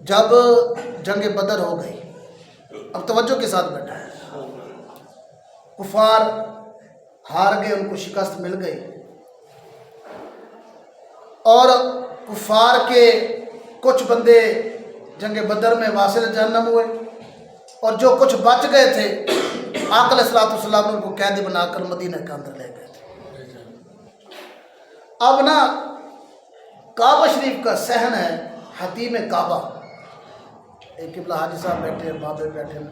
جب جنگ بدر ہو گئی، اب توجہ کے ساتھ بیٹھا ہے، کفار ہار گئے، ان کو شکست مل گئی، اور کفار کے کچھ بندے جنگ بدر میں واصل جہنم ہوئے، اور جو کچھ بچ گئے تھے آقا علیہ الصلوۃ والسلام نے ان کو قیدی بنا کر مدینہ کے اندر لے گئے تھے۔ اب نا کعبہ شریف کا صحن ہے حتیم کعبہ، ایک قبلہ حاجی صاحب بیٹھے ہیں، بابے بیٹھے ہیں،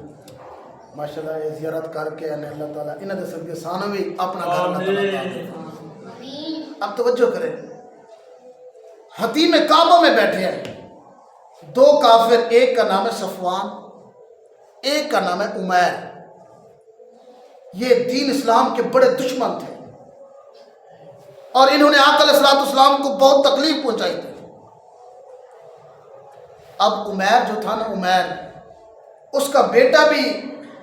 ماشاءاللہ یہ زیارت کر کے اللہ تعالیٰ انہوں نے سب کے سانوں بھی اپنا گھر اللہ تعالیٰ دے۔ اب توجہ کریں، حتیم کعبہ میں بیٹھے ہیں دو کافر، ایک کا نام ہے صفوان، ایک کا نام ہے عمیر۔ یہ دین اسلام کے بڑے دشمن تھے اور انہوں نے آقا علیہ الصلوۃ والسلام کو بہت تکلیف پہنچائی تھی۔ اب عمیر جو تھا نا، عمیر اس کا بیٹا بھی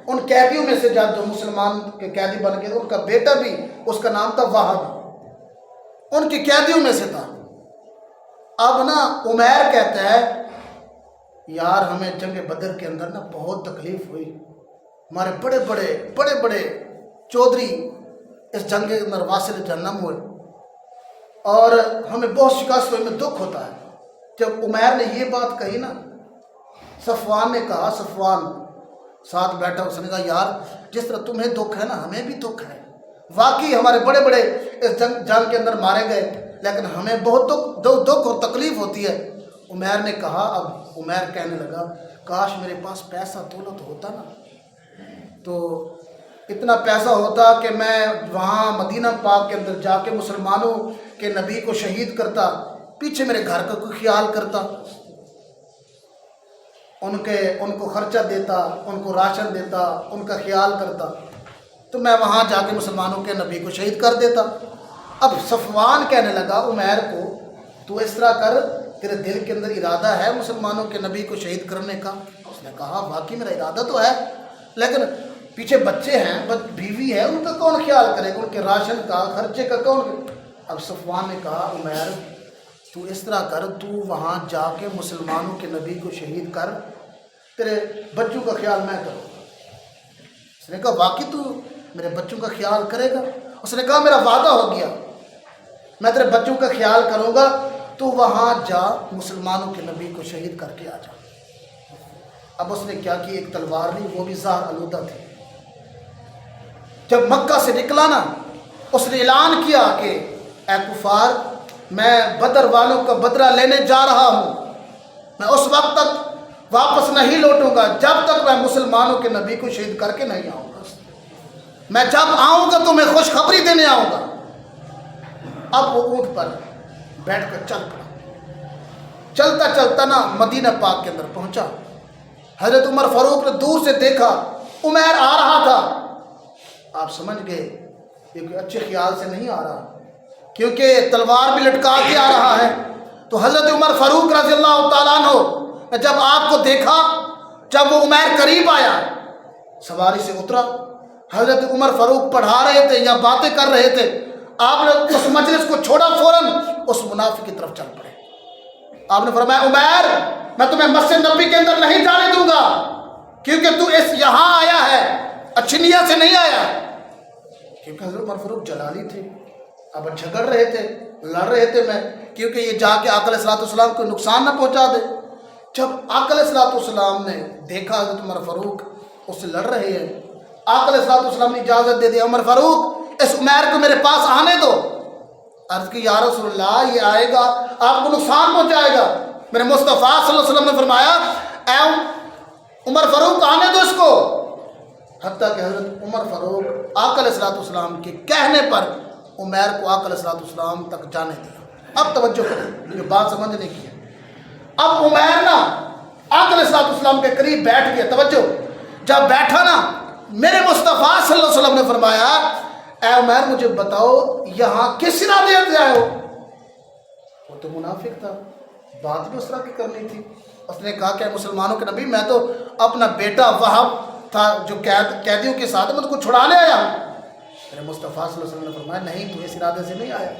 ان قیدیوں میں سے جو مسلمان کے قیدی بن گئے، ان کا بیٹا بھی، اس کا نام تھا وہب، ان کے قیدیوں میں سے تھا۔ اب نا عمیر کہتا ہے یار ہمیں جنگ بدر کے اندر نا بہت تکلیف ہوئی، ہمارے بڑے بڑے چودھری اس جنگ کے اندر واصل جہنم ہوئے اور ہمیں بہت شکست ہوئی، ہمیں دکھ ہوتا ہے۔ جب عمیر نے یہ بات کہی نا، صفوان نے کہا، صفوان ساتھ بیٹھا، اس نے کہا یار جس طرح تمہیں دکھ ہے نا ہمیں بھی دکھ ہے، واقعی ہمارے بڑے اس جنگ کے اندر مارے گئے، لیکن ہمیں بہت دکھ اور تکلیف ہوتی ہے۔ عمیر نے کہا، اب عمیر کہنے لگا کاش میرے پاس پیسہ دولت ہوتا نا، تو اتنا پیسہ ہوتا کہ میں وہاں مدینہ پاک کے اندر جا کے مسلمانوں کے نبی کو شہید کرتا، پیچھے میرے گھر کا کوئی خیال کرتا، ان کو خرچہ دیتا، ان کو راشن دیتا، ان کا خیال کرتا، تو میں وہاں جا کے مسلمانوں کے نبی کو شہید کر دیتا۔ اب صفوان کہنے لگا عمیر کو، تو اس طرح کر، تیرے دل کے اندر ارادہ ہے مسلمانوں کے نبی کو شہید کرنے کا؟ اس نے کہا واقعی میرا ارادہ تو ہے، لیکن پیچھے بچے ہیں، بیوی ہے، ان کا کون خیال کرے گا، ان کے راشن کا، خرچے کا کون؟ اب صفوان نے کہا عمیر تو اس طرح کر، تو وہاں جا کے مسلمانوں کے نبی کو شہید کر، تیرے بچوں کا خیال میں کروں گا۔ اس نے کہا واقعی تو میرے بچوں کا خیال کرے گا؟ اس نے کہا میرا وعدہ ہو گیا، میں تیرے بچوں کا خیال کروں گا، تو وہاں جا مسلمانوں کے نبی کو شہید کر کے آ جا۔ اب اس نے کیا کی، ایک تلوار لی، وہ بھی زہر آلودہ تھی۔ جب مکہ سے نکلا نا، اس نے اعلان کیا کہ اے کفار، میں بدر والوں کا بدلہ لینے جا رہا ہوں، میں اس وقت تک واپس نہیں لوٹوں گا جب تک میں مسلمانوں کے نبی کو شہید کر کے نہیں آؤں گا۔ میں جب آؤں گا تو میں خوشخبری دینے آؤں گا۔ اب وہ اونٹ پر بیٹھ کر چل پڑا، چلتا چلتا نا مدینہ پاک کے اندر پہنچا۔ حضرت عمر فاروق نے دور سے دیکھا عمیر آ رہا تھا، آپ سمجھ گئے یہ کوئی اچھے خیال سے نہیں آ رہا، کیونکہ تلوار بھی لٹکا کے آ رہا ہے۔ تو حضرت عمر فاروق رضی اللہ تعالیٰ عنہ جب آپ کو دیکھا، جب وہ عمیر قریب آیا، سواری سے اترا، حضرت عمر فاروق پڑھا رہے تھے یا باتیں کر رہے تھے، آپ نے اس مجلس کو چھوڑا، فوراً اس منافق کی طرف چل پڑے۔ آپ نے فرمایا عمیر، میں تمہیں مسجد نبی کے اندر نہیں جانے دوں گا، کیونکہ تو یہاں آیا ہے، اچھی نیت سے نہیں آیا۔ کیونکہ حضرت عمر فاروق جلالی تھے، اب جھگڑ رہے تھے، لڑ رہے تھے، میں کیونکہ یہ جا کے آقا علیہ الصلوۃ والسلام کو نقصان نہ پہنچا دے۔ جب آقا علیہ الصلوۃ والسلام نے دیکھا حضرت عمر فاروق اس سے لڑ رہے ہیں، آقا علیہ الصلوۃ والسلام نے اجازت دے دی، عمر فاروق اس عمیر کو میرے پاس آنے دو۔ عرض کی یا رسول اللہ، یہ آئے گا آپ کو نقصان پہنچائے گا۔ میرے مصطفیٰ صلی اللہ علیہ وسلم نے فرمایا اے عمر فاروق آنے دو اس کو، حتیٰ کہ حضرت عمر فاروق آقا علیہ الصلوۃ والسلام کے کہنے پر عمیر کو آقا علیہ الصلوۃ والسلام تک جانے دیا۔ اب توجہ کریں، یہ بات سمجھنے کی ہے۔ اب عمیر نا آقا علیہ الصلوۃ والسلام کے قریب بیٹھ گیا، توجہ، جب بیٹھا نا میرے مصطفیٰ صلی اللہ علیہ وسلم نے فرمایا اے عمیر مجھے بتاؤ یہاں کس ارادے سے آئے ہو؟ وہ تو منافق تھا، بات بھی اس طرح کی کرنی تھی۔ اس نے کہا کہ مسلمانوں کے نبی، میں تو اپنا بیٹا وہب تھا جو قیدیوں کے ساتھ، میں تو کو چھڑانے آیا ہوں۔ میرے مصطفیٰ صلی اللہ علیہ وسلم نے فرمایا نہیں، تو اس ارادے سے نہیں آیا،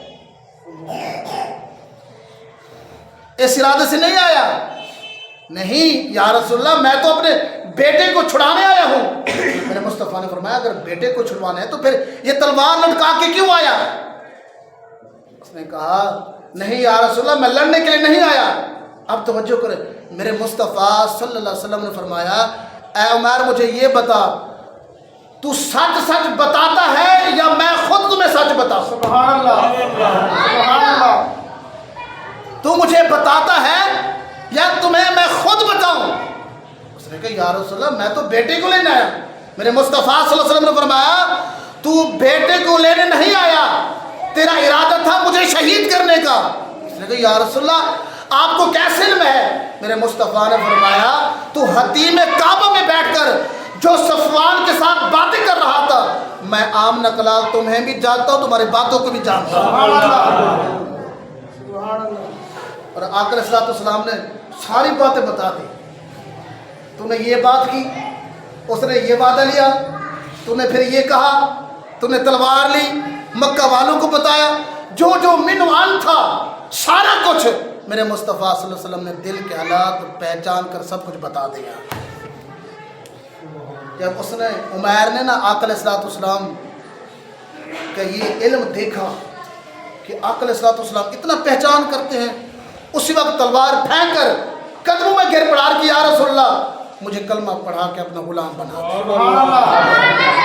اس ارادے سے نہیں آیا، نہیں یا رسول اللہ میں تو اپنے بیٹے کو چھڑانے آیا ہوں. میرے مصطفیٰ نے فرمایا اگر بیٹے کو چھڑوانا ہے تو پھر یہ تلوار لٹکا کے کیوں آیا؟ اس نے کہا نہیں یا رسول اللہ میں لڑنے کے لیے نہیں آیا. اب توجہ کرے، میرے مصطفیٰ صلی اللہ علیہ وسلم نے فرمایا اے عمیر مجھے یہ بتا تو سچ سچ بتاتا ہے یا میں خود تمہیں سچ بتاؤں؟ سبحان اللہ سبحان اللہ. تو مجھے بتاتا ہے یا تمہیں میں خود بتاؤں؟ اس نے کہا یا رسول اللہ میں تو بیٹے کو لینے آیا. میرے مصطفیٰ صلی اللہ علیہ وسلم نے فرمایا تو بیٹے کو لینے نہیں آیا، تیرا ارادہ تھا مجھے شہید کرنے کا. اس نے کہا یا رسول اللہ آپ کو کیسے علم ہے؟ میرے مصطفیٰ نے فرمایا تو حتیم کعبہ میں بیٹھ کر جو صفوان کے ساتھ باتیں کر رہا تھا میں عام نقلال تمہیں بھی جانتا ہوں تمہاری باتوں کو بھی جانتا ہوں. سبحان اللہ. اور آقا علیہ السلام نے ساری باتیں بتا دی. تو نے یہ بات کی، اس نے یہ وعدہ لیا، تو نے پھر یہ کہا، تو نے تلوار لی، مکہ والوں کو بتایا، جو جو منوان تھا سارا کچھ میرے مصطفیٰ صلی اللہ علیہ وسلم نے دل کے حالات پہچان کر سب کچھ بتا دیا. جب اس نے عمیر نے نا آقا علیہ السلام کا یہ علم دیکھا کہ آقا علیہ السلام اتنا پہچان کرتے ہیں، اسی وقت تلوار پھینک کر قدموں میں گر پڑا کہ یا رسول اللہ مجھے کلمہ پڑھا کے اپنا غلام بنا دے. سبحان اللہ.